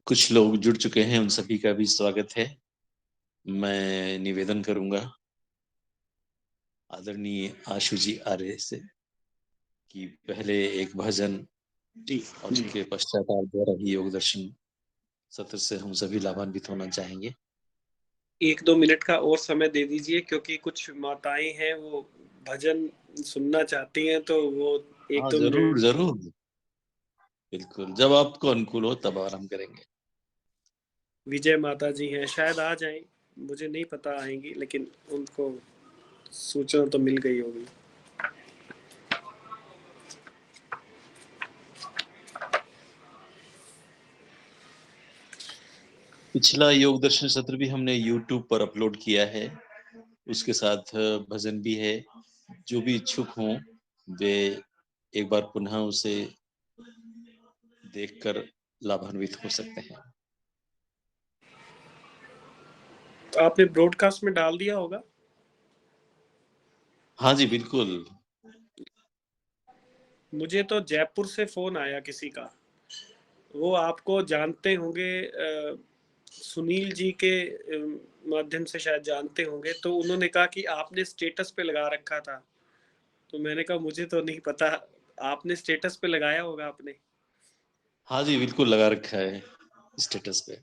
कुछ लोग जुड़ चुके हैं, उन सभी का भी स्वागत है। मैं निवेदन करूँगा आदरणीय आशु जी आर्य से कि पहले एक भजन जी और उसके पश्चात आप द्वारा ही योग दर्शन सत्र से हम सभी लाभान्वित होना चाहेंगे। 1-2 मिनट का और समय दे दीजिए, क्योंकि कुछ माताएं हैं वो भजन सुनना चाहती हैं, तो वो हाँ, 1-2 ज़रूर, मिनट। ज़रूर। बिल्कुल, जब आपको अनुकूल हो तब आरंभ करेंगे। विजय माता जी हैं, शायद आ जाएं, मुझे नहीं पता आएंगी, लेकिन उनको सूचना तो मिल गई होगी। पिछला योग दर्शन सत्र भी हमने यूट्यूब पर अपलोड किया है। उसके साथ भजन भी है। जो भी इच्छुक हों वे एक बार पुनः उसे देखकर लाभान्वित हो सकते हैं। तो आपने ब्रॉडकास्ट में डाल दिया होगा। हाँ जी, बिल्कुल। मुझे तो जयपुर से फोन आया किसी का, वो आपको जानते होंगे, सुनील जी के माध्यम से शायद जानते होंगे। तो उन्होंने कहा कि आपने स्टेटस पे लगा रखा था। तो मैंने कहा मुझे तो नहीं पता, आपने स्टेटस पे लगाया होगा आपने। हाँ जी, बिल्कुल लगा रखा है स्टेटस पे।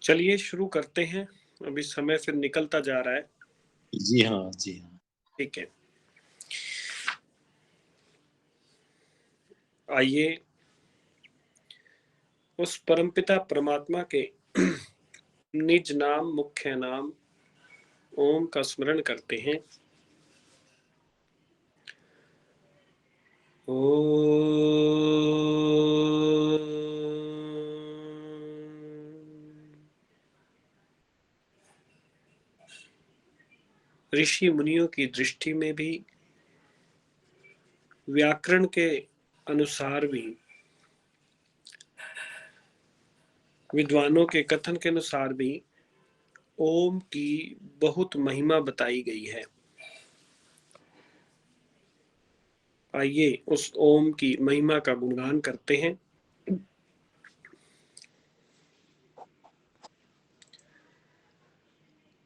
चलिए शुरू करते हैं, अभी समय फिर निकलता जा रहा है। जी हाँ, जी हाँ। ठीक है, आइए उस परमपिता परमात्मा के निज नाम मुख्य नाम ओम का स्मरण करते हैं। ऋषि मुनियों की दृष्टि में भी, व्याकरण के अनुसार भी, विद्वानों के कथन के अनुसार भी ओम की बहुत महिमा बताई गई है। आइए उस ओम की महिमा का गुणगान करते हैं।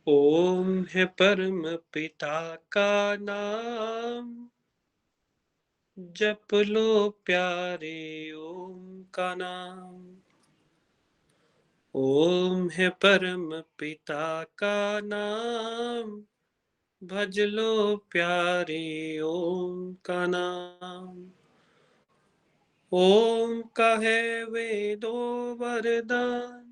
ओम है परम पिता का नाम, जप लो प्यारे ओम का नाम। ओम है परम पिता का नाम, भज लो प्यारे ओम का नाम। ओम का है वेदो वरदान,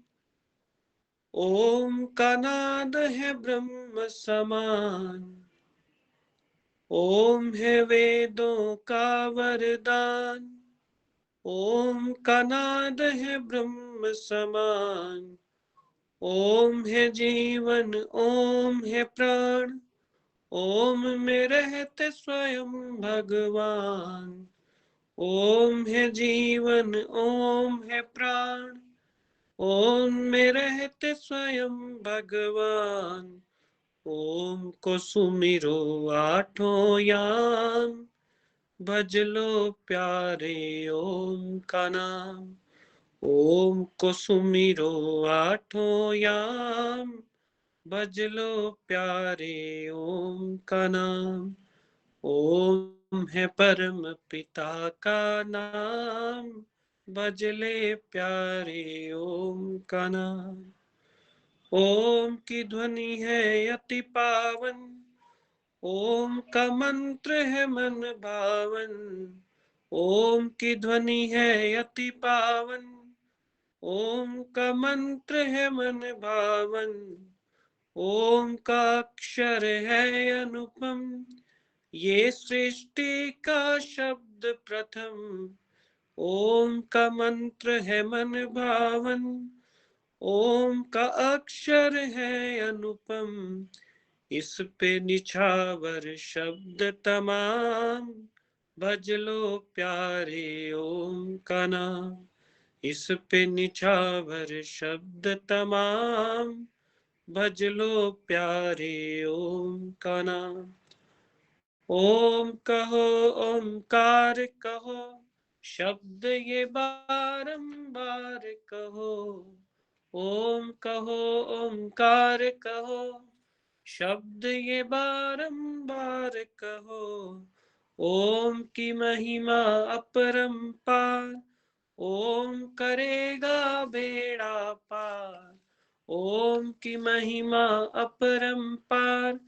ओम का नाद है ब्रह्म समान। ओम है वेदों का वरदान, ओम का नाद है ब्रह्म समान। ओम है जीवन ओम है प्राण, ओम में रहते स्वयं भगवान। ओम है जीवन ओम है प्राण, ओम में रहते स्वयं भगवान। ओम को सुमिरो आठों याम, भज लो प्यारे ओम का नाम। ओम को सुमिरो आठों याम, भज लो प्यारे ओम का नाम। ओम है परम पिता का नाम, भजले प्यारे ओम का नाम। ओम की ध्वनि है अति पावन, ओम का मंत्र है मन भावन। ओम की ध्वनि है अति पावन, ओम का मंत्र है मन भावन। ओम का अक्षर है अनुपम, ये सृष्टि का शब्द प्रथम। ओम का मंत्र है मन भावन, ओम का अक्षर है अनुपम। इस पे निछावर शब्द तमाम, भज लो प्यारे ओम का नाम। इस पे निछावर शब्द तमाम, भज लो प्यारे ओम का नाम। ओम कहो ओमकार कहो, शब्द ये बारंबार कहो। ओम कहो ओमकार कहो, शब्द ये बारंबार कहो। ओम की महिमा अपरंपार, ओम करेगा बेड़ा पार। ओम की महिमा अपरंपार,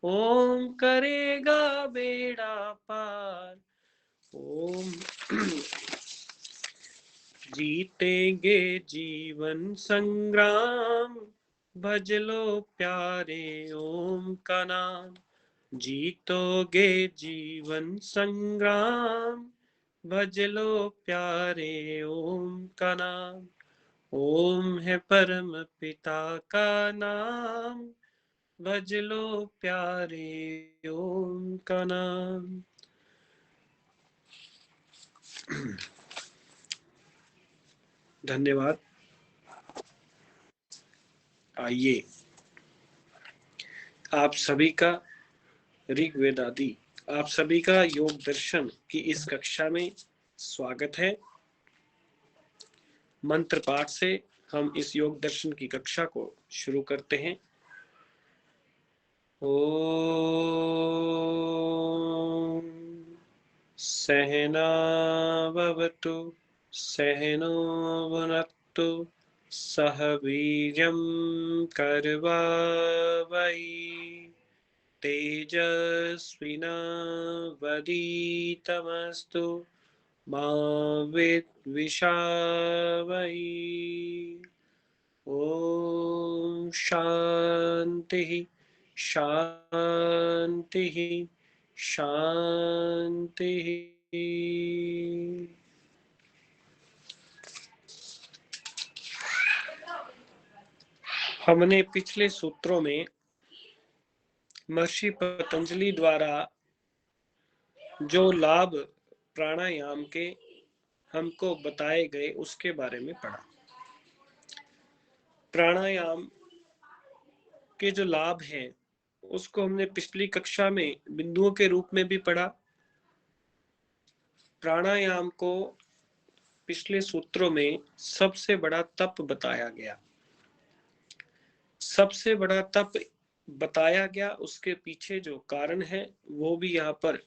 ओम करेगा बेड़ा पार। ओम जीतेंगे जीवन संग्राम, भज लो प्यारे ओम का नाम। जीतोगे जीवन संग्राम, भज लो प्यारे ओम का नाम। ओम है परम पिता का नाम, भज लो प्यारे ओम का नाम। धन्यवाद। आइए आप सभी का ऋग्वेद आदि, आप सभी का योग दर्शन की इस कक्षा में स्वागत है। मंत्र पाठ से हम इस योग दर्शन की कक्षा को शुरू करते हैं। ओम सहना भवतु सहनो भुनक्तु, सह वीर्यं कर्वावहै, तेजस्विनावधीतमस्तु मा विद्विषावहै। ओम शांति शांति शांति। हमने पिछले सूत्रों में महर्षि पतंजलि द्वारा जो लाभ प्राणायाम के हमको बताए गए उसके बारे में पढ़ा। प्राणायाम के जो लाभ हैं उसको हमने पिछली कक्षा में बिंदुओं के रूप में भी पढ़ा। प्राणायाम को पिछले सूत्रों में सबसे बड़ा तप बताया गया। सबसे बड़ा तप बताया गया, उसके पीछे जो कारण है वो भी यहाँ पर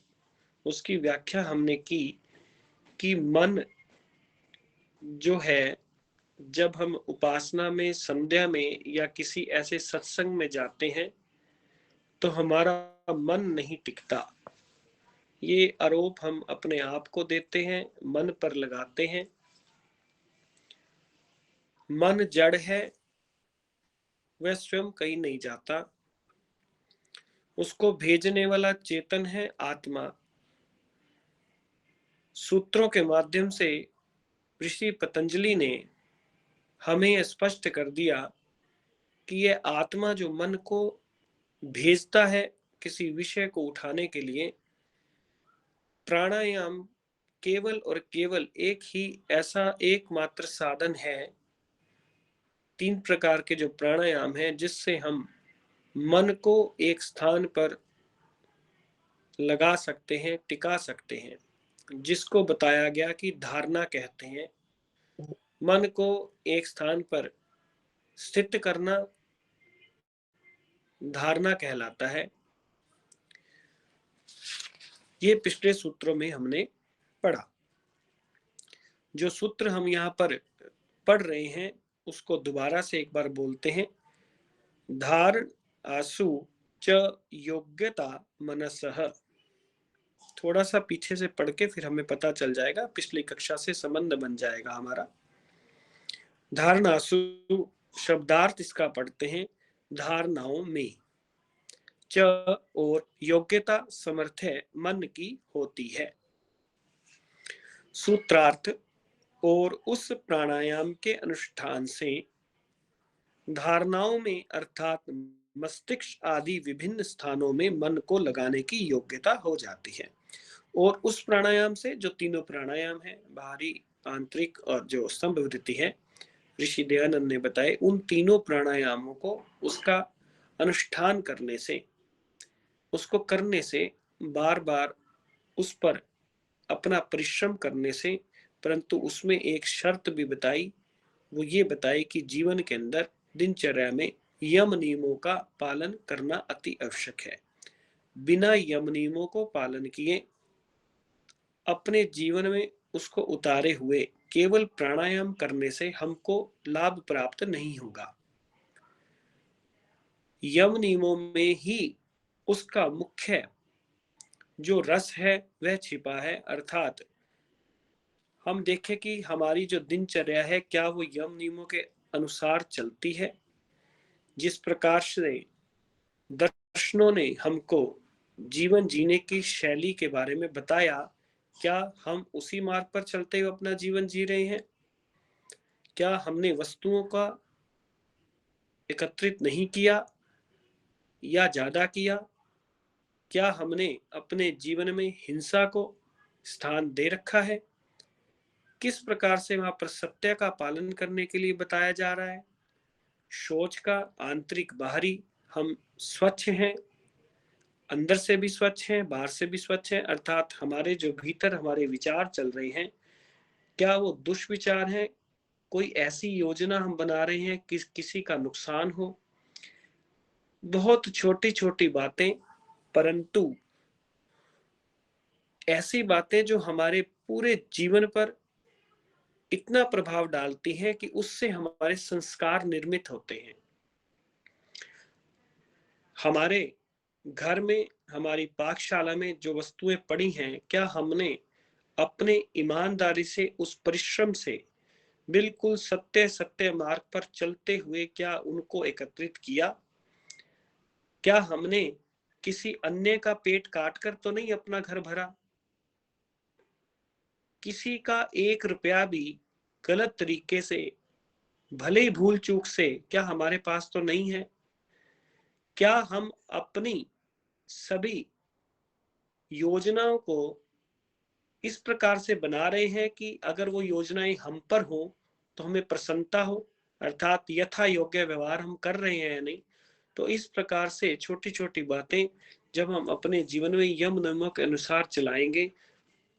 उसकी व्याख्या हमने की कि मन जो है, जब हम उपासना में, संध्या में या किसी ऐसे सत्संग में जाते हैं तो हमारा मन नहीं टिकता। ये आरोप हम अपने आप को देते हैं, मन पर लगाते हैं। मन जड़ है, वह स्वयं कहीं नहीं जाता। उसको भेजने वाला चेतन है आत्मा। सूत्रों के माध्यम से ऋषि पतंजलि ने हमें स्पष्ट कर दिया कि यह आत्मा जो मन को भेजता है किसी विषय को उठाने के लिए, प्राणायाम केवल और केवल एक ही ऐसा एकमात्र साधन है। 3 प्रकार के जो प्राणायाम हैं जिससे हम मन को एक स्थान पर लगा सकते हैं, टिका सकते हैं, जिसको बताया गया कि धारणा कहते हैं। मन को एक स्थान पर स्थित करना धारणा कहलाता है। ये पिछले सूत्रों में हमने पढ़ा। जो सूत्र हम यहाँ पर पढ़ रहे हैं उसको दोबारा से एक बार बोलते हैं। धारण आसु च योग्यता मनसः। थोड़ा सा पीछे से पढ़ के फिर हमें पता चल जाएगा, पिछली कक्षा से संबंध बन जाएगा हमारा। धारणासु शब्दार्थ इसका पढ़ते हैं धारणाओं में, च और योग्यता समर्थ मन की होती है। सूत्रार्थ और उस प्राणायाम के अनुष्ठान से धारणाओं में अर्थात मस्तिष्क आदि विभिन्न स्थानों में मन को लगाने की योग्यता हो जाती है। और उस प्राणायाम से, जो तीनों प्राणायाम है, बाहरी, आंतरिक और जो स्तंभ वृत्ति है, ऋषि दयानंद ने बताए, उन तीनों प्राणायामों को उसका अनुष्ठान करने से, उसको करने से, बार बार उस पर अपना परिश्रम करने से, परंतु उसमें एक शर्त भी बताई। वो ये बताई कि जीवन के अंदर दिनचर्या में यम नियमों का पालन करना अति आवश्यक है। बिना यम नियमों को पालन किए अपने जीवन में उसको उतारे हुए केवल प्राणायाम करने से हमको लाभ प्राप्त नहीं होगा। यम नियमों में ही उसका मुख्य जो रस है वह छिपा है। अर्थात हम देखें कि हमारी जो दिनचर्या है क्या वो यम नियमों के अनुसार चलती है। जिस प्रकार से दर्शनों ने हमको जीवन जीने की शैली के बारे में बताया, क्या हम उसी मार्ग पर चलते हुए अपना जीवन जी रहे हैं? क्या हमने वस्तुओं का एकत्रित नहीं किया या ज्यादा किया? क्या हमने अपने जीवन में हिंसा को स्थान दे रखा है? किस प्रकार से वहां पर सत्य का पालन करने के लिए बताया जा रहा है? शौच का आंतरिक बाहरी हम स्वच्छ हैं, अंदर से भी स्वच्छ हैं, बाहर से भी स्वच्छ हैं। अर्थात हमारे जो भीतर हमारे विचार चल रहे हैं, क्या वो दुष्विचार हैं? कोई ऐसी योजना हम बना रहे हैं कि किसी का नुकसान हो? बहुत छोटी छोटी बातें, परंतु ऐसी बातें जो हमारे पूरे जीवन पर इतना प्रभाव डालती हैं कि उससे हमारे संस्कार निर्मित होते हैं। हमारे घर में, हमारी पाकशाला में जो वस्तुएं पड़ी हैं, क्या हमने अपने ईमानदारी से, उस परिश्रम से, बिल्कुल सत्य सत्य मार्ग पर चलते हुए क्या उनको एकत्रित किया? क्या हमने किसी अन्य का पेट काटकर तो नहीं अपना घर भरा? किसी का 1 रुपया भी गलत तरीके से, भले ही भूल चूक से, क्या हमारे पास तो नहीं है? क्या हम अपनी सभी योजनाओं को इस प्रकार से बना रहे हैं कि अगर वो योजनाएं हम पर हो तो हमें प्रसन्नता हो? अर्थात यथा योग्य व्यवहार हम कर रहे हैं या नहीं? तो इस प्रकार से छोटी छोटी बातें जब हम अपने जीवन में यम नियमों के अनुसार चलाएंगे,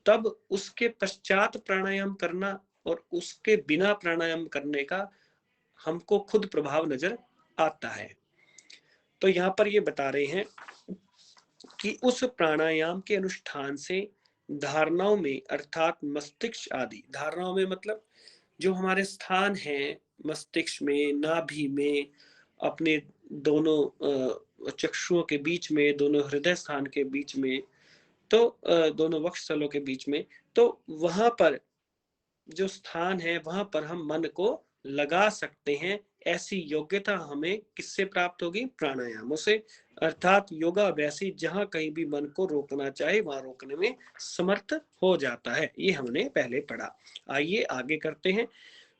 तब उसके पश्चात प्राणायाम करना और उसके बिना प्राणायाम करने का हमको खुद प्रभाव नजर आता है। तो यहाँ पर ये बता रहे हैं कि उस प्राणायाम के अनुष्ठान से धारणाओं में अर्थात मस्तिष्क आदि, धारणाओं में मतलब जो हमारे स्थान हैं मस्तिष्क में, नाभि में, अपने दोनों चक्षुओं के बीच में, दोनों हृदय स्थान के बीच में, तो दोनों वक्षस्थलों के बीच में, तो वहां पर जो स्थान है वहां पर हम मन को लगा सकते हैं। ऐसी योग्यता हमें किससे प्राप्त होगी? प्राणायामों से। अर्थात योगाभ्यासी जहां कहीं भी मन को रोकना चाहे वहां रोकने में समर्थ हो जाता है। ये हमने पहले पढ़ा। आइए आगे करते हैं।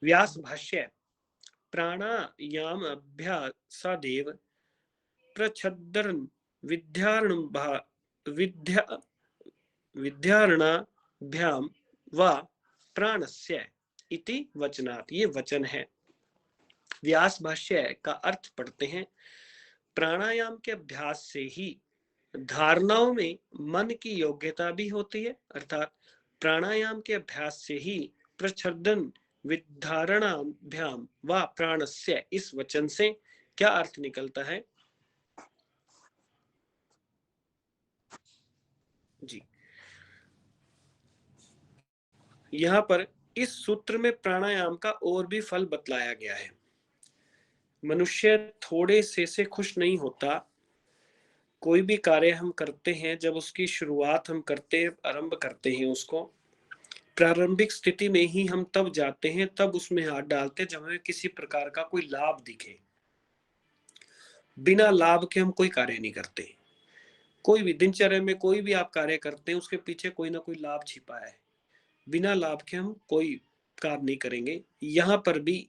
व्यास भाष्य। प्राणायाम अभ्यासादेव प्रच्छद्दन् विद्यारणाभ्यां वा प्राणस्य इति वचनात्। ये वचन है। व्यास भाष्य का अर्थ पढ़ते हैं। प्राणायाम के अभ्यास से ही धारणाओं में मन की योग्यता भी होती है। अर्थात प्राणायाम के अभ्यास से ही प्रच्छद्दन् विद्यारणाभ्याम व प्राणस्य, इस वचन से क्या अर्थ निकलता है जी? यहाँ पर इस सूत्र में प्राणायाम का और भी फल बतलाया गया है। मनुष्य थोड़े से खुश नहीं होता। कोई भी कार्य हम करते हैं, जब उसकी शुरुआत हम आरंभ करते हैं, उसको प्रारंभिक स्थिति में ही हम तब जाते हैं, तब उसमें हाथ डालते हैं जब हमें किसी प्रकार का कोई लाभ दिखे। बिना लाभ के हम कोई कार्य नहीं करते। कोई भी दिनचर्या में कोई भी आप कार्य करते हैं, उसके पीछे कोई ना कोई लाभ छिपा है। बिना लाभ के हम कोई कार्य नहीं करेंगे। यहाँ पर भी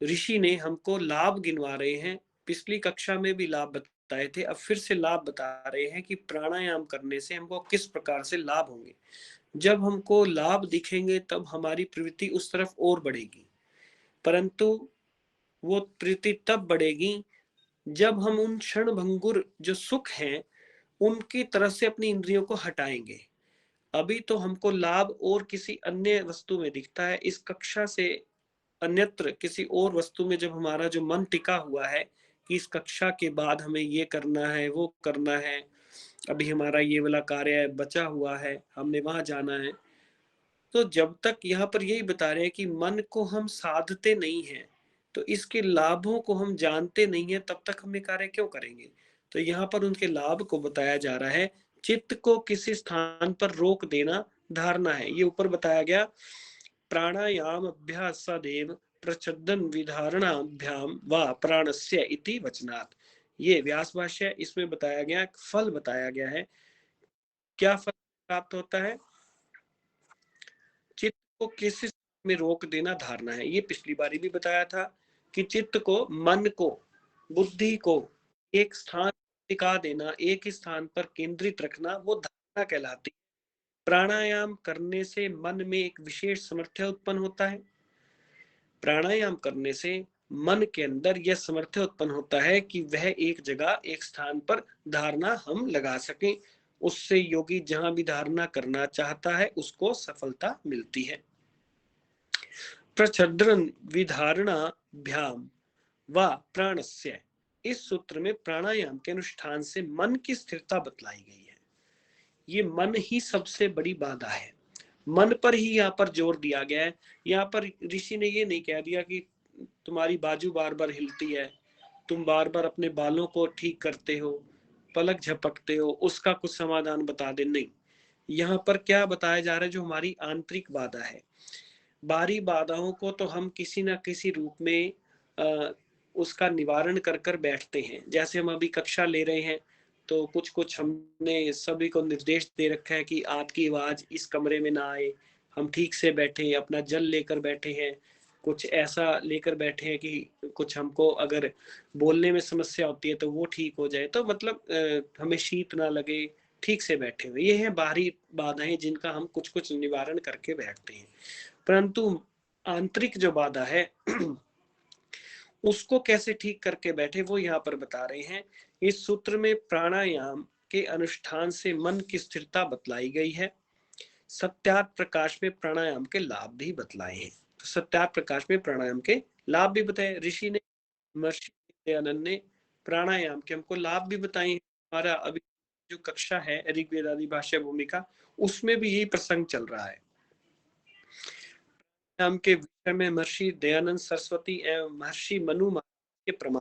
ऋषि ने हमको लाभ गिनवा रहे हैं। पिछली कक्षा में भी लाभ बताए थे, अब फिर से लाभ बता रहे हैं कि प्राणायाम करने से हमको किस प्रकार से लाभ होंगे। जब हमको लाभ दिखेंगे तब हमारी प्रवृत्ति उस तरफ और बढ़ेगी, परंतु वो प्रवृत्ति तब बढ़ेगी जब हम उन क्षण भंगुर जो सुख हैं उनकी तरफ से अपनी इंद्रियों को हटाएंगे। अभी तो हमको लाभ और किसी अन्य वस्तु में दिखता है। इस कक्षा से अन्यत्र किसी और वस्तु में जब हमारा जो मन टिका हुआ है कि इस कक्षा के बाद हमें ये करना है, वो करना है, अभी हमारा ये वाला कार्य बचा हुआ है, हमने वहां जाना है, तो जब तक यहाँ पर यही बता रहे हैं कि मन को हम साधते नहीं हैं, तो इसके लाभों को हम जानते नहीं है, तब तक हम ये कार्य क्यों करेंगे। तो यहाँ पर उनके लाभ को बताया जा रहा है। चित्त को किसी स्थान पर रोक देना धारणा है, ये ऊपर बताया गया। प्राणायाम अभ्यासादेव प्रचोदन विधारणाभ्याम व प्राणस्य इति वचनात्। ये व्यास भाष्य, इसमें बताया गया फल बताया गया है। क्या फल प्राप्त होता है? चित्त को किसी में रोक देना धारणा है। ये पिछली बारी भी बताया था कि चित्त को, मन को, बुद्धि को एक स्थान टिका देना, एक ही स्थान पर केंद्रित रखना, वो धारणा कहलाती है। प्राणायाम करने से मन में एक विशेष सामर्थ्य उत्पन्न होता है। प्राणायाम करने से मन के अंदर यह सामर्थ्य उत्पन्न होता है कि वह एक जगह, एक स्थान पर धारणा हम लगा सकें। उससे योगी जहां भी धारणा करना चाहता है उसको सफलता मिलती है। प्रचद्रन विधारणाभ्याम व प्राणस्य, इस सूत्र में प्राणायाम के अनुष्ठान से मन की स्थिरता बतलाई गई है। ये मन ही सबसे बड़ी बाधा है। मन पर ही यहाँ पर जोर दिया गया है। यहाँ पर ऋषि ने ये नहीं कह दिया कि तुम्हारी बाजू बार बार हिलती है, तुम बार बार अपने बालों को ठीक करते हो, पलक झपकते हो, उसका कुछ समाधान बता दे। नहीं, यहाँ पर क्या बताया जा रहा है, जो हमारी आंतरिक बाधा है। बाहरी बाधाओं को तो हम किसी ना किसी रूप में उसका निवारण कर कर बैठते हैं। जैसे हम अभी कक्षा ले रहे हैं, तो कुछ कुछ हमने सभी को निर्देश दे रखा है कि आपकी आवाज इस कमरे में ना आए, हम ठीक से बैठे, अपना जल लेकर बैठे हैं, कुछ ऐसा लेकर बैठे हैं कि कुछ हमको अगर बोलने में समस्या होती है तो वो ठीक हो जाए। तो मतलब हमें शीत ना लगे, ठीक से बैठे हुए। ये है बाहरी बाधाएं जिनका हम कुछ कुछ निवारण करके बैठते हैं। परंतु आंतरिक जो बाधा है उसको कैसे ठीक करके बैठे, वो यहाँ पर बता रहे हैं। इस सूत्र में प्राणायाम के अनुष्ठान से मन की स्थिरता बतलाई गई है। सत्यार्थ प्रकाश में प्राणायाम के लाभ भी बतलाए हैं। तो सत्यार्थ प्रकाश में प्राणायाम के लाभ भी बताए ऋषि ने। महर्षि दयानंद ने प्राणायाम के हमको लाभ भी बताए हैं। हमारा अभी जो कक्षा है ऋग्वेद आदि भाष्य भूमिका, उसमें भी यही प्रसंग चल रहा है। प्राणायाम के विषय में महर्षि दयानंद सरस्वती एवं महर्षि मनु के प्रमाण,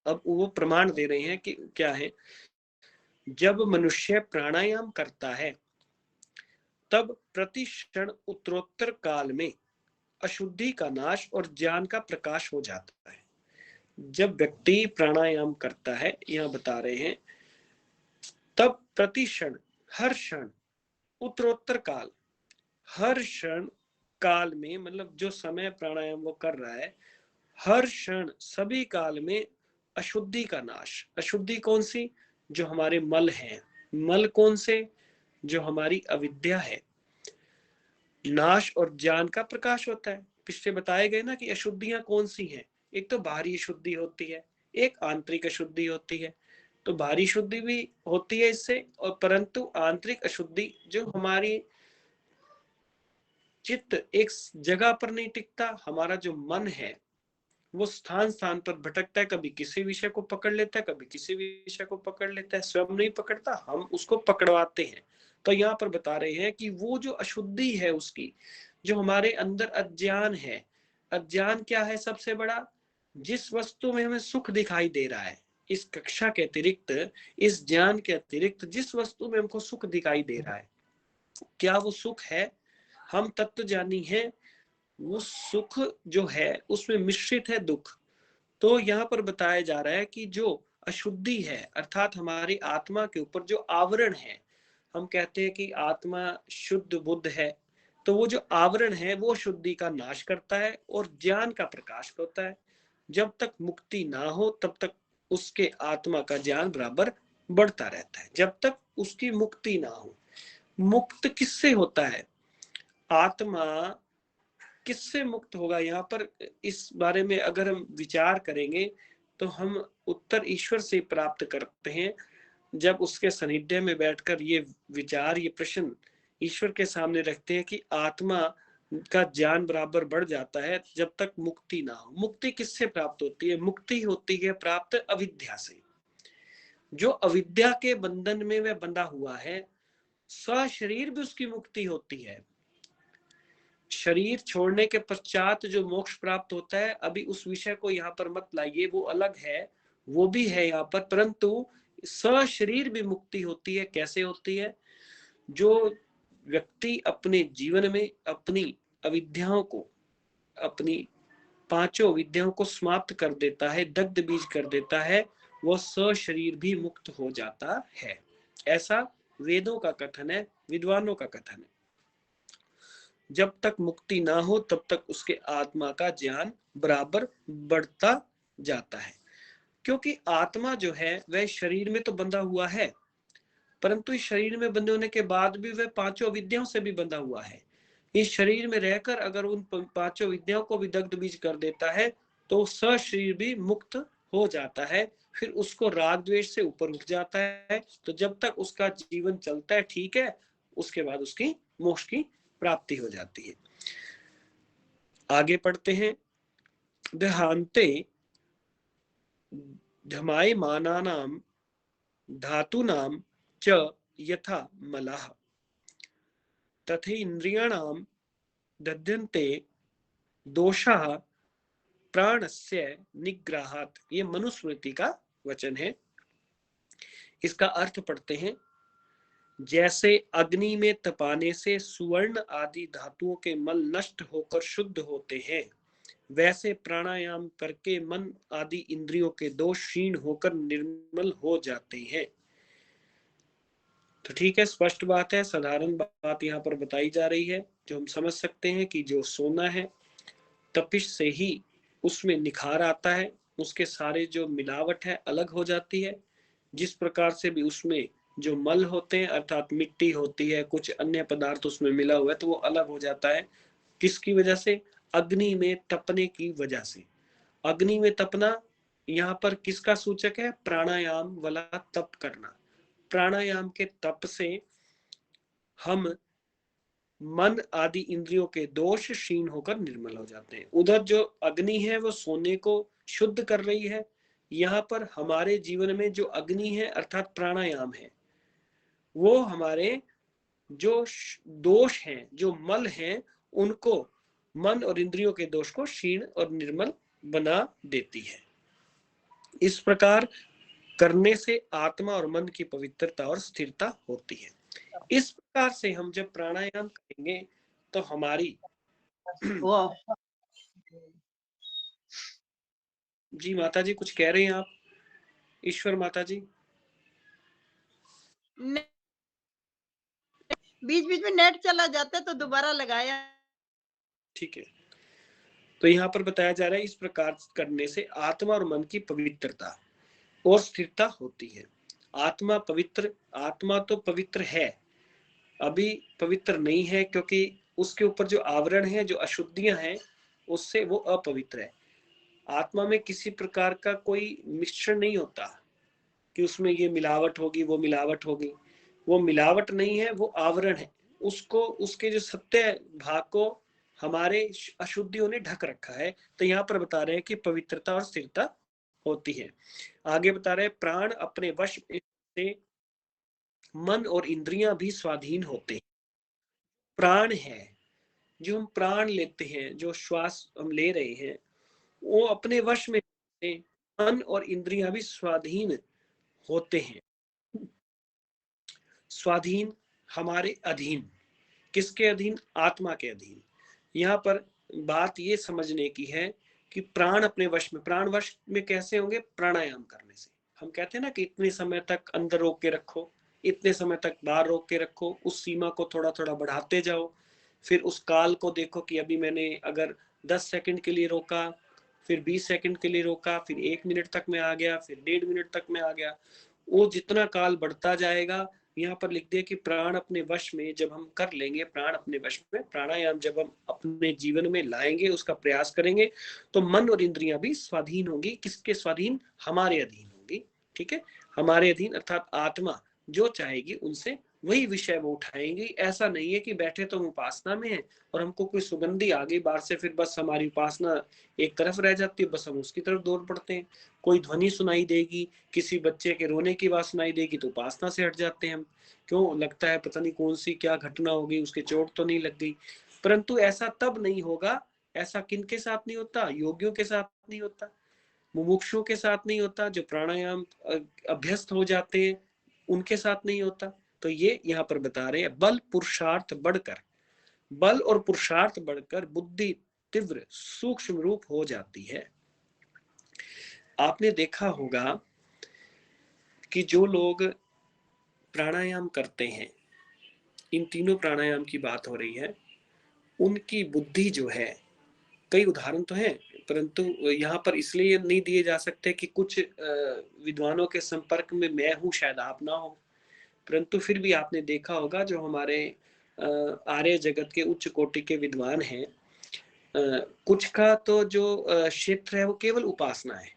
अब वो प्रमाण दे रहे हैं कि क्या है। जब मनुष्य प्राणायाम करता है तब प्रति क्षण उत्तरोत्तर काल में अशुद्धि का नाश और ज्ञान का प्रकाश हो जाता है। जब व्यक्ति प्राणायाम करता है, यहां बता रहे हैं, तब प्रति क्षण, हर क्षण, उत्तरोत्तर काल, हर क्षण काल में, मतलब जो समय प्राणायाम वो कर रहा है, हर क्षण सभी काल में अशुद्धि का नाश। अशुद्धि कौन सी? जो हमारे मल हैं। मल कौन से? जो हमारी अविद्या है। नाश और ज्ञान का प्रकाश होता है। पिछले बताए गए ना कि अशुद्धियां कौन सी हैं। एक तो बाहरी शुद्धि होती है, एक आंतरिक अशुद्धि होती है। तो बाहरी शुद्धि भी होती है इससे, और परंतु आंतरिक अशुद्धि जो हमारी चित्त एक जगह पर नहीं टिकता, हमारा जो मन है वो स्थान स्थान पर भटकता है, कभी किसी विषय को पकड़ लेता है, कभी किसी विषय को पकड़ लेता है, स्वयं नहीं पकड़ता, हम उसको पकड़वाते हैं। तो यहाँ पर बता रहे हैं कि वो जो अशुद्धि है उसकी, जो हमारे अंदर अज्ञान है, अज्ञान क्या है सबसे बड़ा, जिस वस्तु में हमें सुख दिखाई दे रहा है, इस कक्षा के अतिरिक्त, इस ज्ञान के अतिरिक्त जिस वस्तु में हमको सुख दिखाई दे रहा है, क्या वो सुख है? हम तत्व ज्ञानी हैं, वो सुख जो है उसमें मिश्रित है दुख। तो यहाँ पर बताया जा रहा है कि जो अशुद्धि है, अर्थात हमारी आत्मा के ऊपर जो आवरण है, हम कहते हैं कि आत्मा शुद्ध बुद्ध है, तो वो जो आवरण है वो शुद्धि का नाश करता है और ज्ञान का प्रकाश होता है। जब तक मुक्ति ना हो तब तक उसके आत्मा का ज्ञान बराबर बढ़ता रहता है, जब तक उसकी मुक्ति ना हो। मुक्त किससे होता है? आत्मा किससे मुक्त होगा? यहाँ पर इस बारे में अगर हम विचार करेंगे तो हम उत्तर ईश्वर से प्राप्त करते हैं। जब उसके सानिध्य में बैठकर ये विचार, ये प्रश्न ईश्वर के सामने रखते हैं कि आत्मा का ज्ञान बराबर बढ़ जाता है जब तक मुक्ति ना हो। मुक्ति किससे प्राप्त होती है? मुक्ति होती है प्राप्त अविद्या से। जो अविद्या के बंधन में वह बंधा हुआ है, सशरीर भी उसकी मुक्ति होती है। शरीर छोड़ने के पश्चात जो मोक्ष प्राप्त होता है, अभी उस विषय को यहाँ पर मत लाइए, वो अलग है, वो भी है यहाँ पर, परंतु सशरीर भी मुक्ति होती है। कैसे होती है? जो व्यक्ति अपने जीवन में अपनी अविद्याओं को, अपनी पांचों विद्याओं को समाप्त कर देता है, दग्ध बीज कर देता है, वो सशरीर भी मुक्त हो जाता है। ऐसा वेदों का कथन है, विद्वानों का कथन है। जब तक मुक्ति ना हो तब तक उसके आत्मा का ज्ञान बराबर बढ़ता जाता है, क्योंकि आत्मा जो है वह शरीर में तो बंधा हुआ है, परंतु इस शरीर में बंधे होने के बाद भी वह पांचों विद्याओं से भी बंधा हुआ है। इस शरीर में रहकर अगर उन पांचों विद्याओं को भी दग्ध बीज कर देता है तो सशरीर भी मुक्त हो जाता है। फिर उसको राग द्वेष से ऊपर उठ जाता है। तो जब तक उसका जीवन चलता है ठीक है, उसके बाद उसकी मोक्ष की प्राप्ति हो जाती है। आगे पढ़ते हैं। देहांते धमायमानानां धातूनां च यथा मलः तथेन्द्रियाणां दध्यन्ते दोषाः प्राणस्य निग्रहात्। ये मनुस्मृति का वचन है। इसका अर्थ पढ़ते हैं। जैसे अग्नि में तपाने से सुवर्ण आदि धातुओं के मल नष्ट होकर शुद्ध होते हैं, वैसे प्राणायाम करके मन आदि इंद्रियों के दोष क्षीण होकर निर्मल हो जाते हैं। तो ठीक है, स्पष्ट बात है, साधारण बात यहाँ पर बताई जा रही है, जो हम समझ सकते हैं कि जो सोना है, तपिश से ही उसमें निखार आता है, उसके सारे जो मिलावट है अलग हो जाती है। जिस प्रकार से भी उसमें जो मल होते हैं, अर्थात मिट्टी होती है, कुछ अन्य पदार्थ उसमें मिला हुआ है, तो वो अलग हो जाता है। किसकी वजह से? अग्नि में तपने की वजह से। अग्नि में तपना यहाँ पर किसका सूचक है? प्राणायाम वाला तप करना। प्राणायाम के तप से हम मन आदि इंद्रियों के दोष क्षीण होकर निर्मल हो जाते हैं। उधर जो अग्नि है वो सोने को शुद्ध कर रही है। यहाँ पर हमारे जीवन में जो अग्नि है अर्थात प्राणायाम है, वो हमारे जो दोष हैं, जो मल हैं, उनको, मन और इंद्रियों के दोष को क्षीण और निर्मल बना देती है। इस प्रकार करने से आत्मा और मन की पवित्रता और स्थिरता होती है। इस प्रकार से हम जब प्राणायाम करेंगे तो हमारी जी माता जी कुछ कह रहे हैं आप? ईश्वर माता जी बीच बीच में नेट चला जाता है तो दोबारा लगाया। ठीक है, तो यहाँ पर बताया जा रहा है इस प्रकार करने से आत्मा और मन की पवित्रता और स्थिरता होती है। आत्मा पवित्र, आत्मा तो पवित्र है, अभी पवित्र नहीं है, क्योंकि उसके ऊपर जो आवरण है, जो अशुद्धियां हैं, उससे वो अपवित्र है। आत्मा में किसी प्रकार का कोई मिश्रण नहीं होता कि उसमें ये मिलावट होगी, वो मिलावट होगी। वो मिलावट नहीं है, वो आवरण है। उसको, उसके जो सत्य भाग को हमारे अशुद्धियों ने ढक रखा है। तो यहाँ पर बता रहे हैं कि पवित्रता और स्थिरता होती है। आगे बता रहे हैं प्राण अपने वश से मन और इंद्रियां भी स्वाधीन होते हैं। प्राण है, जो हम प्राण लेते हैं, जो श्वास हम ले रहे हैं, वो अपने वश में मन और इंद्रियां भी स्वाधीन होते हैं। स्वाधीन, हमारे अधीन। किसके अधीन? आत्मा के अधीन। यहाँ पर बात ये समझने की है कि प्राण अपने वश में, प्राण वश में कैसे होंगे? प्राणायाम करने से। हम कहते हैं ना कि इतने समय तक अंदर रोक के रखो, इतने समय तक बाहर रोक के रखो, उस सीमा को थोड़ा थोड़ा बढ़ाते जाओ। फिर उस काल को देखो कि अभी मैंने अगर 10 सेकंड के लिए रोका, फिर 20 सेकंड के लिए रोका, फिर 1 मिनट तक में आ गया, फिर 1.5 मिनट तक में आ गया। वो जितना काल बढ़ता जाएगा, यहाँ पर लिख दिया कि प्राण अपने वश में जब हम कर लेंगे, प्राण अपने वश में, प्राणायाम जब हम अपने जीवन में लाएंगे, उसका प्रयास करेंगे, तो मन और इंद्रियां भी स्वाधीन होंगी। किसके स्वाधीन? हमारे अधीन होंगी। ठीक है, हमारे अधीन, अर्थात आत्मा जो चाहेगी उनसे वही विषय वो उठाएंगी। ऐसा नहीं है कि बैठे तो हम उपासना में है और हमको कोई सुगंधी आ गई बाहर से, फिर बस हमारी उपासना एक तरफ रह जाती है, बस हम उसकी तरफ दौड़ पड़ते हैं। कोई ध्वनि सुनाई देगी, किसी बच्चे के रोने की आवाज सुनाई देगी तो उपासना से हट जाते हैं हम। क्यों? लगता है पता नहीं कौन सी क्या घटना हो गई, उसके चोट तो नहीं लग गई। परंतु ऐसा तब नहीं होगा। ऐसा किनके साथ नहीं होता? योगियों के साथ नहीं होता, मुमुक्षुओं के साथ नहीं होता, जो प्राणायाम अभ्यस्त हो जाते हैं उनके साथ नहीं होता। तो ये यहाँ पर बता रहे हैं, बल पुरुषार्थ बढ़कर, बल और पुरुषार्थ बढ़कर बुद्धि तीव्र सूक्ष्म रूप हो जाती है। आपने देखा होगा कि जो लोग प्राणायाम करते हैं, इन तीनों प्राणायाम की बात हो रही है, उनकी बुद्धि जो है, कई उदाहरण तो हैं, परंतु यहाँ पर इसलिए नहीं दिए जा सकते कि कुछ विद्वानों के संपर्क में मैं हूँ, शायद आप ना हो, परंतु फिर भी आपने देखा होगा जो हमारे आर्य जगत के उच्च कोटि के विद्वान हैं, कुछ का तो जो क्षेत्र है वो केवल उपासना है,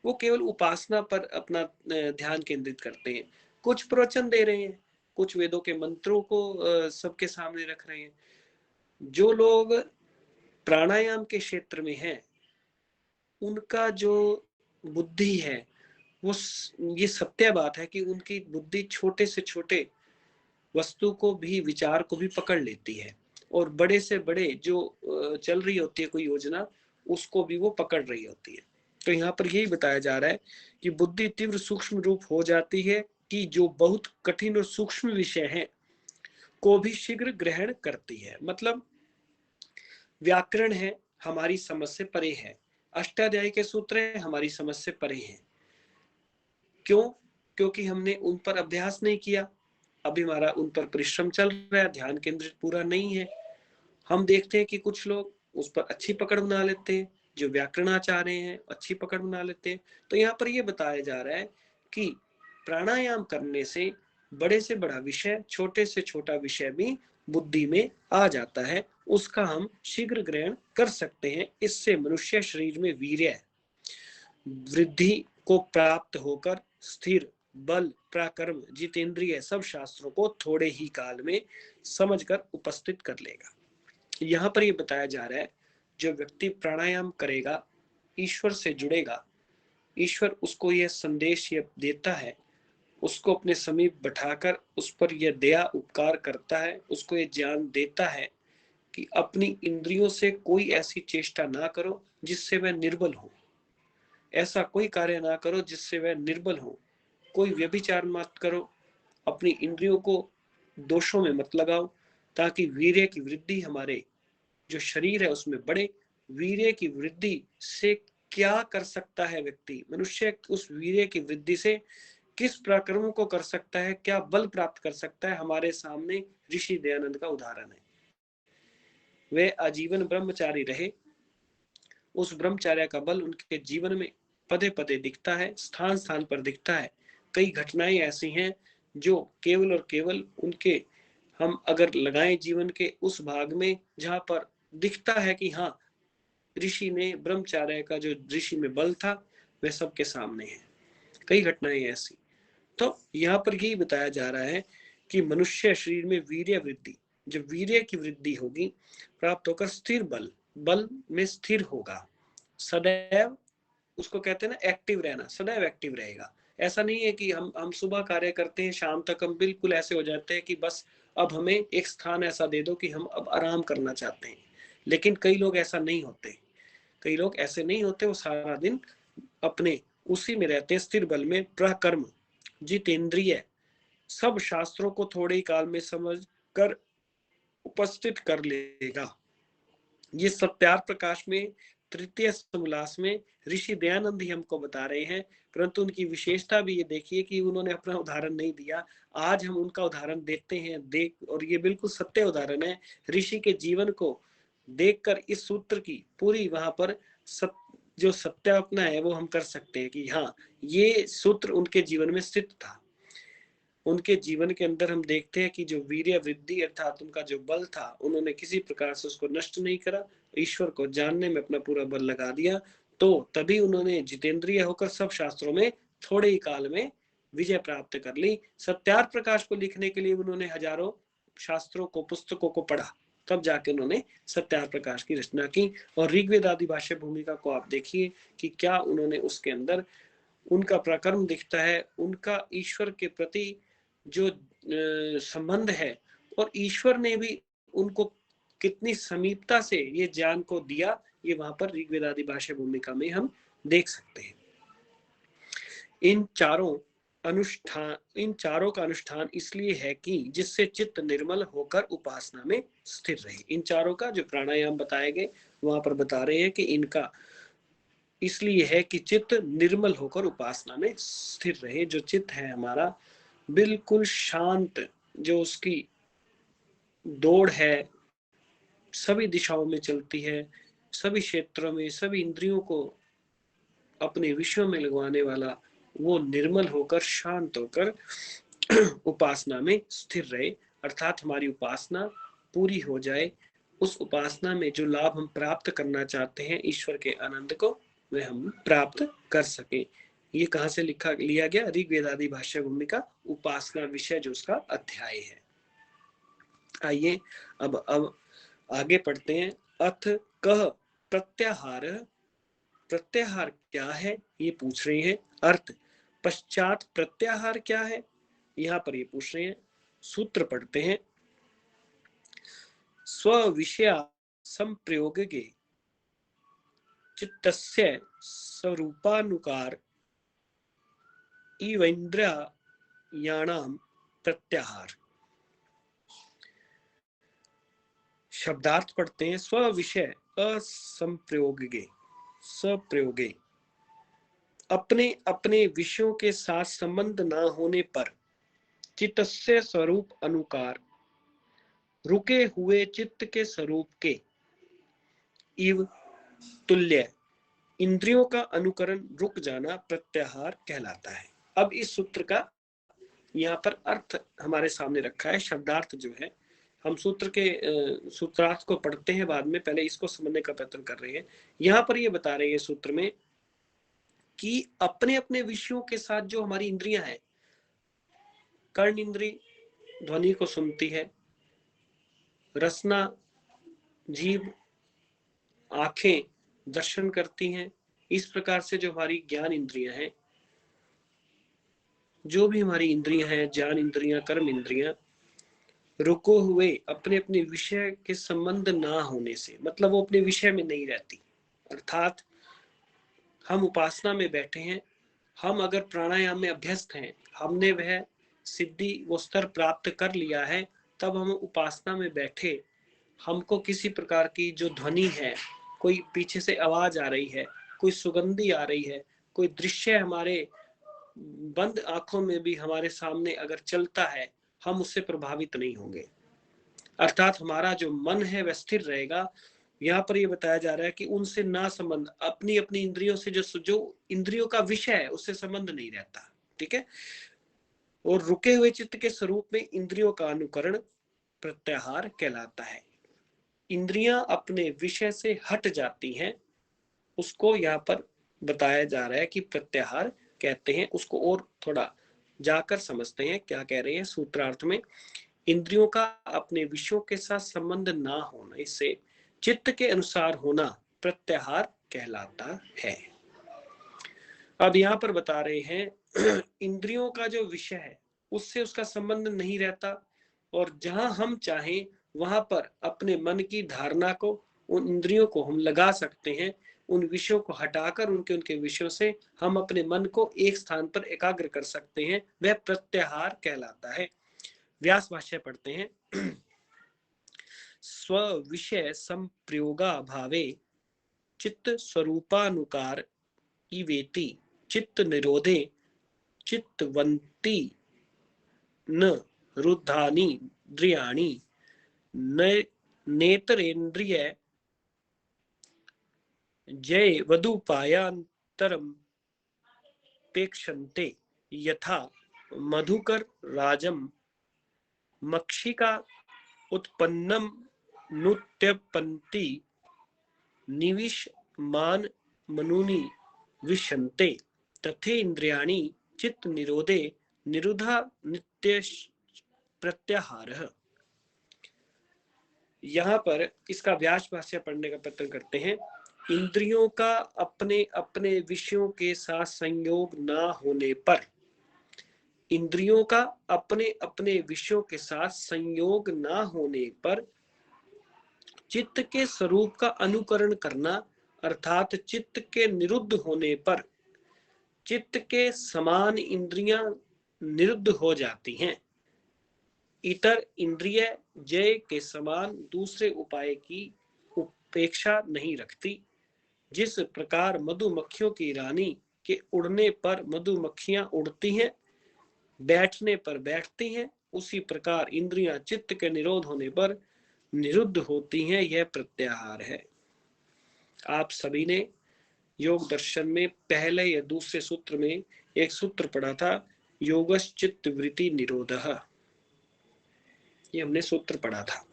वो केवल उपासना पर अपना ध्यान केंद्रित करते हैं। कुछ प्रवचन दे रहे हैं, कुछ वेदों के मंत्रों को सबके सामने रख रहे हैं। जो लोग प्राणायाम के क्षेत्र में हैं, उनका जो बुद्धि है वो, ये सत्य बात है कि उनकी बुद्धि छोटे से छोटे वस्तु को भी, विचार को भी पकड़ लेती है, और बड़े से बड़े जो चल रही होती है कोई योजना, उसको भी वो पकड़ रही होती है। तो यहाँ पर यही बताया जा रहा है कि बुद्धि तीव्र सूक्ष्म रूप हो जाती है कि जो बहुत कठिन और सूक्ष्म विषय हैं को भी शीघ्र ग्रहण करती है। मतलब व्याकरण है, हमारी समझ से परे है, अष्टाध्यायी के सूत्र है, हमारी समझ से परे है। क्यों? क्योंकि हमने उन पर अभ्यास नहीं किया, अभी हमारा उन पर परिश्रम चल रहा है, ध्यान केंद्रित पूरा नहीं है। हम देखते हैं कि कुछ लोग उस पर अच्छी पकड़ बना लेते हैं, जो व्याकरणाचार्य हैं अच्छी पकड़ बना लेते हैं। तो यहाँ पर यह बताया जा रहा है कि प्राणायाम करने से बड़े से बड़ा विषय, छोटे से छोटा विषय भी बुद्धि में आ जाता है, उसका हम शीघ्र ग्रहण कर सकते हैं। इससे मनुष्य शरीर में वीर्य वृद्धि को प्राप्त होकर स्थिर, बल, पराक्रम, जितेंद्रिय सब शास्त्रों को थोड़े ही काल में समझकर उपस्थित कर लेगा। यहाँ पर यह बताया जा रहा है, जो व्यक्ति प्राणायाम करेगा, ईश्वर से जुड़ेगा, ईश्वर उसको यह संदेश यह देता है, उसको अपने समीप बैठाकर उस पर यह दया उपकार करता है, उसको यह ज्ञान देता है कि अपनी इंद्रियों से कोई ऐसी चेष्टा ना करो जिससे वह निर्बल हो, ऐसा कोई कार्य ना करो जिससे वह निर्बल हो, कोई व्यभिचार मत करो, अपनी इंद्रियों को दोषों में मत लगाओ, ताकि वीर्य की वृद्धि, हमारे जो शरीर है उसमें बढ़े। वीर्य की वृद्धि से क्या कर सकता है व्यक्ति? मनुष्य उस वीर्य की वृद्धि से किस पराक्रमों को कर सकता है, क्या बल प्राप्त कर सकता है? हमारे सामने ऋषि दयानंद का उदाहरण है। वे आजीवन ब्रह्मचारी रहे, उस ब्रह्मचार्य का बल उनके जीवन में पदे पदे दिखता है, स्थान स्थान पर दिखता है। कई घटनाएं ऐसी हैं जो केवल और केवल उनके, हम अगर लगाएं जीवन के उस भाग में जहां पर दिखता है कि हाँ, ऋषि ने ब्रह्मचार्य का जो ऋषि में बल था वह सबके सामने है। कई घटनाएं ऐसी। तो यहाँ पर यही बताया जा रहा है कि मनुष्य शरीर में वीर्य वृद्धि, जो वीर्य की वृद्धि होगी प्राप्त होकर स्थिर बल, बल में स्थिर होगा, सदैव उसको कहते हैं ना एक्टिव रहना, सदैव एक्टिव रहेगा। ऐसा नहीं है कि हम सुबह कार्य करते हैं, शाम तक हम बिल्कुल ऐसे हो जाते हैं कि बस अब हमें एक स्थान ऐसा दे दो कि हम अब आराम करना चाहते हैं। लेकिन कई लोग ऐसा नहीं होते, कई लोग ऐसे नहीं होते, वो सारा दिन अपने उसी में रहते हैं, स्थिर बल में, प्रकर्म जितेंद्रिय, सब शास्त्रों को थोड़े ही काल में समझ कर उपस्थित कर लेगा। ये सत्यार्थ प्रकाश में तृतीय समोल्लास में ऋषि दयानंद ही हमको बता रहे हैं, परंतु उनकी विशेषता भी ये देखिए कि उन्होंने अपना उदाहरण नहीं दिया। आज हम उनका उदाहरण देखते हैं, और ये बिल्कुल सत्य उदाहरण है। ऋषि के जीवन को देखकर इस सूत्र की पूरी वहां पर जो सत्यापना है वो हम कर सकते हैं कि हाँ, ये सूत्र उनके जीवन में स्थित था। उनके जीवन के अंदर हम देखते हैं कि जो वीर्य वृद्धि अर्थात उनका जो बल था, उन्होंने किसी प्रकार से उसको नष्ट नहीं करा, ईश्वर को जानने में अपना पूरा बल लगा दिया। तो तभी उन्होंने जितेंद्रिय होकर सब शास्त्रों में थोड़े ही काल में विजय प्राप्त कर ली। सत्यार्थ प्रकाश को लिखने के लिए उन्होंने हजारों शास्त्रों को, पुस्तकों को पढ़ा, तब जाके उन्होंने सत्यार्थ प्रकाश की रचना की। और ऋग्वेद आदि भाष्य भूमिका को आप देखिए कि क्या उन्होंने उसके अंदर उनका प्रकर्म दिखता है, उनका ईश्वर के प्रति जो संबंध है, और ईश्वर ने भी उनको कितनी समीपता से ये ज्ञान को दिया, ये वहां पर ऋग्वेद आदि भाष्य भूमिका में हम देख सकते हैं। इन चारों का अनुष्ठान इसलिए है कि जिससे चित्त निर्मल होकर उपासना में स्थिर रहे। इन चारों का जो प्राणायाम बताए गए वहां पर बता रहे हैं कि इनका इसलिए है कि चित्त निर्मल होकर उपासना में स्थिर रहे। जो चित्त है हमारा बिल्कुल शांत, जो उसकी दौड़ है सभी दिशाओं में चलती है, सभी क्षेत्रों में, सभी इंद्रियों को अपने विषयों में लगवाने वाला, वो निर्मल होकर शांत होकर उपासना में स्थिर रहे। अर्थात हमारी उपासना पूरी हो जाए, उस उपासना में जो लाभ हम प्राप्त करना चाहते हैं, ईश्वर के आनंद को, वह हम प्राप्त कर सके। ये कहाँ से लिया गया? ऋग्वेद आदि भाष्य भूमिका उपासना विषय जो उसका अध्याय है। आइए अब आगे पढ़ते हैं। अथ कह प्रत्याहार, प्रत्याहार क्या है ये पूछ रहे हैं। अर्थ पश्चात प्रत्याहार क्या है यहाँ पर ये पूछ रहे हैं। सूत्र पढ़ते हैं। स्व विषय संप्रयोगे चित्तस्य स्वरूपानुकार इवेन्द्रियाणाम प्रत्याहार। शब्दार्थ पढ़ते हैं। स्व विषय असंप्रयोगे, सप्रयोगे, अपने अपने विषयों के साथ संबंध न होने पर, चित्तस्य स्वरूप अनुकार, रुके हुए चित्त के स्वरूप के, इव तुल्य, इंद्रियों का अनुकरण रुक जाना प्रत्याहार कहलाता है। अब इस सूत्र का यहाँ पर अर्थ हमारे सामने रखा है। शब्दार्थ जो है, हम सूत्र के सूत्रार्थ को पढ़ते हैं बाद में, पहले इसको समझने का प्रयत्न कर रहे हैं। यहाँ पर ये बता रहे हैं सूत्र में कि अपने अपने विषयों के साथ जो हमारी इंद्रियां हैं, कर्ण इंद्री ध्वनि को सुनती है, रसना जीभ, आंखें दर्शन करती हैं, इस प्रकार से जो हमारी ज्ञान इंद्रियां हैं, जो भी हमारी इंद्रियां हैं, ज्ञान इंद्रियां, कर्म इंद्रियां, रुको हुए अपने अपने विषय के संबंध ना होने से, मतलब वो अपने विषय में नहीं रहती। अर्थात हम उपासना में बैठे हैं, हम अगर प्राणायाम में अभ्यस्त हैं, हमने वह सिद्धि वो स्तर प्राप्त कर लिया है, तब हम उपासना में बैठे, हमको किसी प्रकार की जो ध्वनि है, कोई पीछे से आवाज आ रही है, कोई सुगंधी आ रही है, कोई दृश्य हमारे बंद आंखों में भी हमारे सामने अगर चलता है, हम उससे प्रभावित नहीं होंगे। अर्थात हमारा जो मन है वह स्थिर रहेगा। यहाँ पर यह बताया जा रहा है कि उनसे ना संबंध, अपनी अपनी इंद्रियों से जो इंद्रियों का विषय है उससे संबंध नहीं रहता। ठीक है। और रुके हुए चित्त के स्वरूप में इंद्रियों का अनुकरण प्रत्याहार कहलाता है। इंद्रियां अपने विषय से हट जाती हैं, उसको यहाँ पर बताया जा रहा है कि प्रत्याहार कहते हैं। उसको और थोड़ा जाकर समझते हैं क्या कह रहे हैं सूत्रार्थ में। इंद्रियों का अपने विषयों के साथ संबंध ना होने से चित्त के अनुसार होना प्रत्याहार कहलाता है। अब यहाँ पर बता रहे हैं इंद्रियों का जो विषय है उससे उसका संबंध नहीं रहता, और जहां हम चाहें वहां पर अपने मन की धारणा को, उन इंद्रियों को हम लगा सकते हैं। उन विषयों को हटाकर उनके उनके विषयों से हम अपने मन को एक स्थान पर एकाग्र कर सकते हैं, वह प्रत्याहार कहलाता है। व्यास भाष्य पढ़ते हैं। स्व विषय संप्रयोगा भावे चित्त स्वरूपानुकार इवेति चित्त निरोधे चित्तवंती न रुद्धानि इंद्रियाणि नेत्रेन्द्रिय जय वधुपायांतरम पेक्षन्ते यथा मधुकर राजम मक्षिका उत्पन्नम नुत्यपन्ति निविशमान मनुनि विशन्ते तथे इंद्रियाणि चित्त निरोधे निरुधा नित्य प्रत्याहारः। यहाँ पर इसका व्यास भाष्य पढ़ने का प्रयत्न करते हैं। इंद्रियों का अपने अपने विषयों के साथ संयोग ना होने पर, इंद्रियों का अपने अपने विषयों के साथ संयोग ना होने पर चित्त के स्वरूप का अनुकरण करना, अर्थात चित्त के निरुद्ध होने पर चित्त के समान इंद्रियां निरुद्ध हो जाती हैं। इतर इंद्रिय जय के समान दूसरे उपाय की उपेक्षा नहीं रखती। जिस प्रकार मधुमक्खियों की रानी के उड़ने पर मधुमक्खियां उड़ती हैं, बैठने पर बैठती हैं, उसी प्रकार इंद्रियां चित्त के निरोध होने पर निरुद्ध होती हैं। यह प्रत्याहार है। आप सभी ने योग दर्शन में पहले या दूसरे सूत्र में एक सूत्र पढ़ा था, योगश्चित्त वृत्ति निरोधः। ये हमने सूत्र पढ़ा था।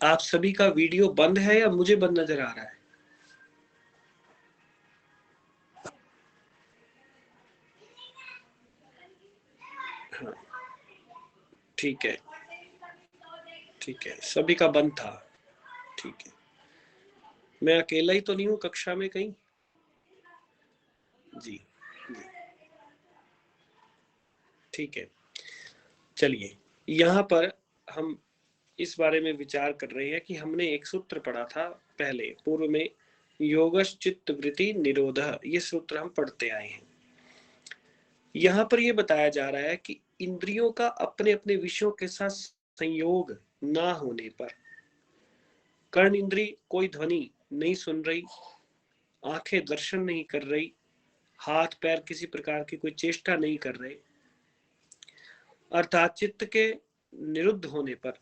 आप सभी का वीडियो बंद है या मुझे बंद नजर आ रहा है? हाँ, ठीक है, ठीक है, सभी का बंद था। ठीक है, मैं अकेला ही तो नहीं हूं कक्षा में कहीं? जी जी, ठीक है। चलिए, यहाँ पर हम इस बारे में विचार कर रहे हैं कि हमने एक सूत्र पढ़ा था पहले पूर्व में, योगश्चित्त वृत्ति निरोधः। ये सूत्र हम पढ़ते आए हैं। यहाँ पर यह बताया जा रहा है कि इंद्रियों का अपने अपने विषयों के साथ संयोग ना होने पर, कर्ण इंद्री कोई ध्वनि नहीं सुन रही, आंखें दर्शन नहीं कर रही, हाथ पैर किसी प्रकार की कोई चेष्टा नहीं कर रहे, अर्थात चित्त के निरुद्ध होने पर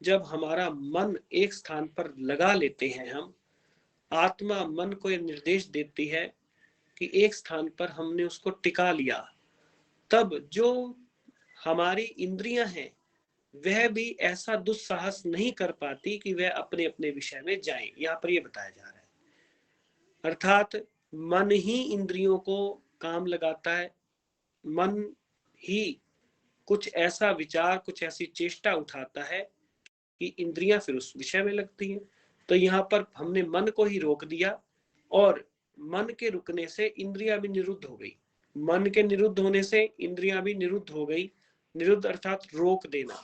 जब हमारा मन एक स्थान पर लगा लेते हैं, हम आत्मा मन को यह निर्देश देती है कि एक स्थान पर हमने उसको टिका लिया, तब जो हमारी इंद्रियां हैं वह भी ऐसा दुस्साहस नहीं कर पाती कि वह अपने अपने विषय में जाएं। यहाँ पर यह बताया जा रहा है, अर्थात मन ही इंद्रियों को काम लगाता है, मन ही कुछ ऐसा विचार, कुछ ऐसी चेष्टा उठाता है कि इंद्रियां फिर उस विषय में लगती हैं। तो यहाँ पर हमने मन को ही रोक दिया, और मन के रुकने से इंद्रियां भी निरुद्ध हो गई। मन के निरुद्ध होने से इंद्रियां भी निरुद्ध हो गई। निरुद्ध अर्थात रोक देना।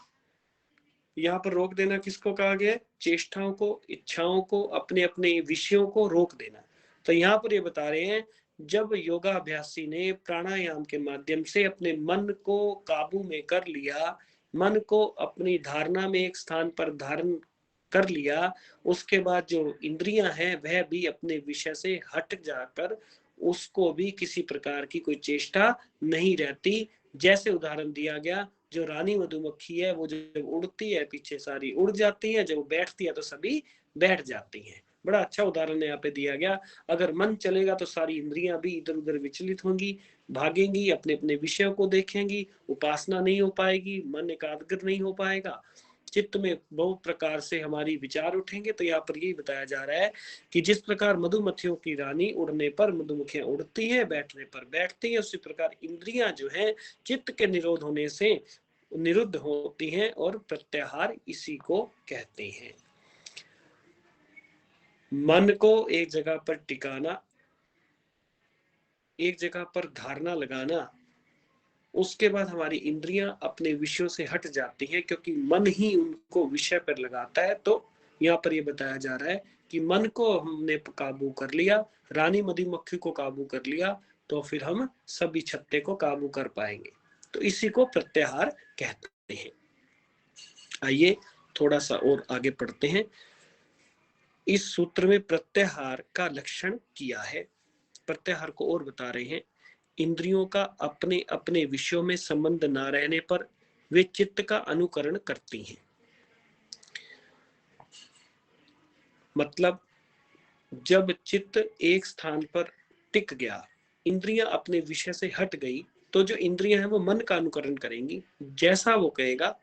यहाँ पर रोक देना किसको कहा गया? चेष्टाओं को, इच्छाओं को, अपने अपने विषयों को रोक देना। तो यहाँ पर ये बता रहे हैं, जब योगाभ्यासी ने प्राणायाम के माध्यम से अपने मन को काबू में कर लिया, मन को अपनी धारणा में एक स्थान पर धारण कर लिया, उसके बाद जो इंद्रियां हैं वह भी अपने विषय से हट जाकर उसको भी किसी प्रकार की कोई चेष्टा नहीं रहती। जैसे उदाहरण दिया गया, जो रानी मधुमक्खी है वो जब उड़ती है पीछे सारी उड़ जाती है, जब बैठती है तो सभी बैठ जाती हैं। बड़ा अच्छा उदाहरण यहाँ पे दिया गया। अगर मन चलेगा तो सारी इंद्रियां भी इधर उधर विचलित होंगी, भागेंगी, अपने अपने विषयों को देखेंगी, उपासना नहीं हो पाएगी, मन एकाग्र नहीं हो पाएगा, चित्त में बहुत प्रकार से हमारी विचार उठेंगे। तो यहाँ पर यही बताया जा रहा है कि जिस प्रकार मधुमक्खियों की रानी उड़ने पर मधुमक्खियां उड़ती हैं, बैठने पर बैठती हैं, उसी प्रकार इंद्रियां जो हैं चित्त के निरोध होने से निरुद्ध होती हैं और प्रत्याहार इसी को कहते हैं। मन को एक जगह पर टिकाना, एक जगह पर धारणा लगाना, उसके बाद हमारी इंद्रियां अपने विषयों से हट जाती हैं क्योंकि मन ही उनको विषय पर लगाता है। तो यहाँ पर ये बताया जा रहा है कि मन को हमने काबू कर लिया, रानी मधुमक्खी को काबू कर लिया, तो फिर हम सभी छत्ते को काबू कर पाएंगे। तो इसी को प्रत्याहार कहते हैं। आइए थोड़ा सा और आगे पढ़ते हैं। इस सूत्र में प्रत्याहार का लक्षण किया है। प्रत्याहार को और बता रहे हैं, इंद्रियों का अपने अपने विषयों में संबंध ना रहने पर वे चित्त का अनुकरण करती हैं। मतलब जब चित्त एक स्थान पर टिक गया, इंद्रियां अपने विषय से हट गई, तो जो इंद्रियां हैं वो मन का अनुकरण करेंगी। जैसा वो कहेगा,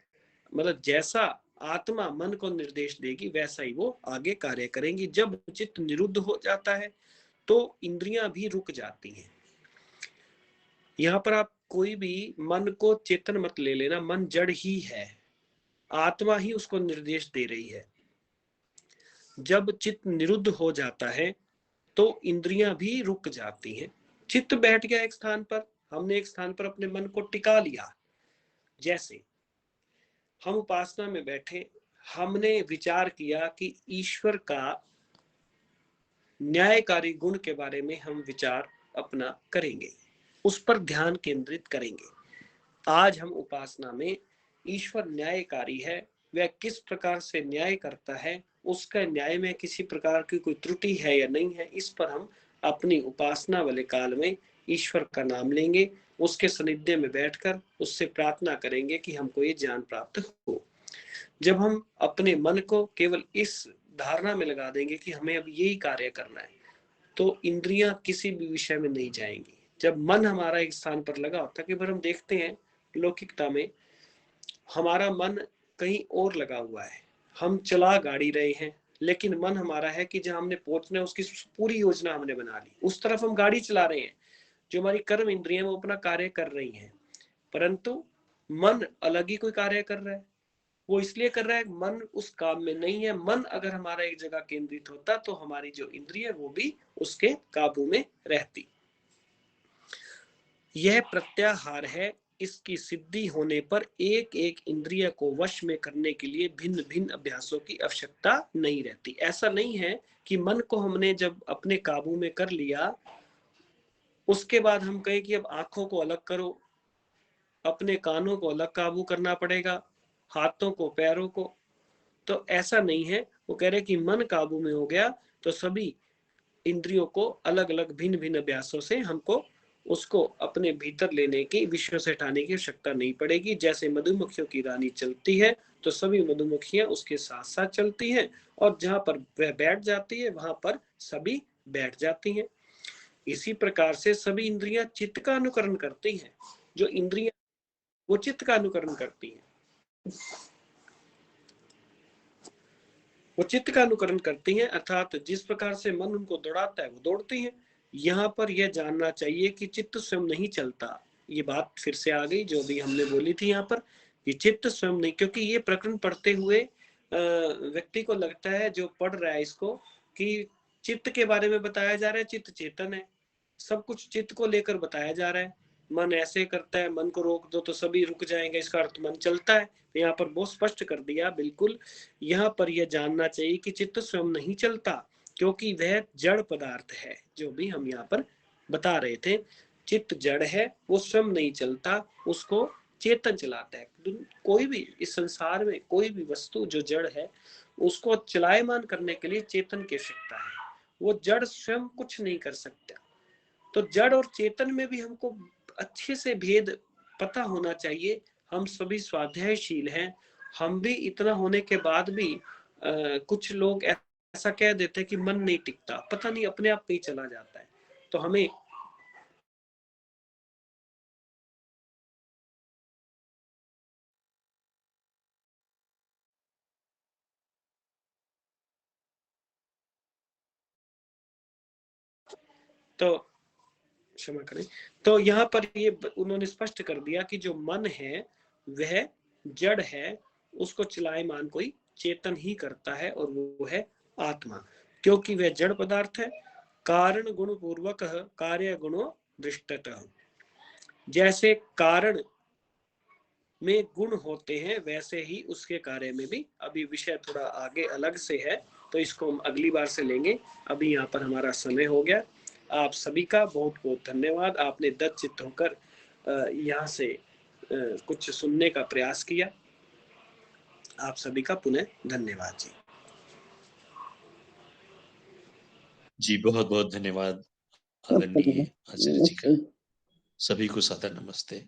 मतलब जैसा आत्मा मन को निर्देश देगी वैसा ही वो आगे कार्य करेंगी। जब चित्त निरुद्ध हो जाता है तो इंद्रियां भी रुक जाती हैं। यहाँ पर आप कोई भी मन को चेतन मत ले लेना, मन जड़ ही है, आत्मा ही उसको निर्देश दे रही है। जब चित्त निरुद्ध हो जाता है तो इंद्रियां भी रुक जाती हैं। चित्त बैठ गया एक स्थान पर, हमने एक स्थान पर अपने मन को टिका लिया। जैसे हम उपासना में बैठे, हमने विचार किया कि ईश्वर का न्यायकारी गुण के बारे में हम विचार अपना करेंगे, उस पर ध्यान केंद्रित करेंगे। आज हम उपासना में ईश्वर न्यायकारी है, वह किस प्रकार से न्याय करता है, उसका न्याय में किसी प्रकार की कोई त्रुटि है या नहीं है, इस पर हम अपनी उपासना वाले काल में ईश्वर का नाम लेंगे, उसके सानिध्य में बैठकर उससे प्रार्थना करेंगे कि हमको ये ज्ञान प्राप्त हो। जब हम अपने मन को केवल इस धारणा में लगा देंगे कि हमें अब यही कार्य करना है, तो इंद्रियां किसी भी विषय में नहीं जाएंगी। जब मन हमारा एक स्थान पर लगा होता है, कि हम देखते हैं लौकिकता में हमारा मन कहीं और लगा हुआ है, हम चला गाड़ी रहे हैं लेकिन मन हमारा है कि जहां हमने पहुंचना है उसकी पूरी योजना हमने बना ली, उस तरफ हम गाड़ी चला रहे हैं। जो हमारी कर्म इंद्रियां वो अपना कार्य कर रही हैं, परंतु मन अलग ही कोई कार्य कर रहा है। वो इसलिए कर रहा है, मन उस काम में नहीं है। मन अगर हमारा एक जगह केंद्रित होता तो हमारी जो इंद्रिय वो भी उसके काबू में रहती। यह प्रत्याहार है, इसकी सिद्धि होने पर एक एक इंद्रिय को वश में करने के लिए भिन्न भिन्न अभ्यासों की आवश्यकता नहीं रहती। ऐसा नहीं है कि मन को हमने जब अपने काबू में कर लिया, उसके बाद हम कहें कि अब आंखों को अलग करो, अपने कानों को अलग काबू करना पड़ेगा, हाथों को, पैरों को। तो ऐसा नहीं है। वो कह रहे कि मन काबू में हो गया तो सभी इंद्रियों को अलग अलग भिन्न भिन्न अभ्यासों से हमको उसको अपने भीतर लेने की, विषयों से हटाने की आवश्यकता नहीं पड़ेगी। जैसे मधुमक्खियों की रानी चलती है तो सभी मधुमक्खियां उसके साथ साथ चलती हैं, और जहां पर वह बैठ जाती है वहां पर सभी बैठ जाती हैं। इसी प्रकार से सभी इंद्रियां चित्त का अनुकरण करती हैं। जो इंद्रियां वो चित्त का अनुकरण करती हैं, वो चित्त का अनुकरण करती हैं, अर्थात जिस प्रकार से मन उनको दौड़ाता है वो दौड़ती हैं। यहाँ पर यह जानना चाहिए कि चित्त स्वयं नहीं चलता। ये बात फिर से आ गई जो भी हमने बोली थी यहाँ पर, कि चित्त स्वयं नहीं, क्योंकि ये प्रकरण पढ़ते हुए व्यक्ति को लगता है, जो पढ़ रहा है इसको, कि चित्त के बारे में बताया जा रहा है, चित्त चेतन है, सब कुछ चित्त को लेकर बताया जा रहा है। मन ऐसे करता है, मन को रोक दो तो सभी रुक जाएंगे, इसका अर्थ मन चलता है। यहाँ पर बहुत स्पष्ट कर दिया। बिल्कुल यहाँ पर यह जानना चाहिए कि चित्त स्वयं नहीं चलता, क्योंकि वह जड़ पदार्थ है। जो भी हम यहाँ पर बता रहे थे, चित्त जड़ है, वो स्वयं नहीं चलता, उसको चेतन चलाता है। कोई भी इस संसार में कोई भी वस्तु जो जड़ है, उसको चलायमान करने के लिए चेतन की आवश्यकता है। वो जड़ स्वयं कुछ नहीं कर सकता। तो जड़ और चेतन में भी हमको अच्छे से भेद पता होना चाहिए। हम सभी स्वाध्यायशील हैं, हम भी इतना होने के बाद भी कुछ लोग ऐसा कह देते हैं कि मन नहीं टिकता, पता नहीं अपने आप पे ही चला जाता है। तो हमें तो क्षमा करें, तो यहाँ पर ये उन्होंने स्पष्ट कर दिया कि जो मन है वह जड़ है, उसको चलायमान कोई चेतन ही करता है और वो है आत्मा, क्योंकि वह जड़ पदार्थ है। कारण गुण पूर्वक कार्य गुणो दृष्टतः, जैसे कारण में गुण होते हैं वैसे ही उसके कार्य में भी। अभी विषय थोड़ा आगे अलग से है तो इसको हम अगली बार से लेंगे। अभी यहाँ पर हमारा समय हो गया। आप सभी का बहुत बहुत धन्यवाद, आपने दत्तचित्त होकर यहाँ से कुछ सुनने का प्रयास किया। आप सभी का पुनः धन्यवाद जी। जी बहुत बहुत धन्यवाद आदरणीय आचार्य जी का। सभी को सादर नमस्ते।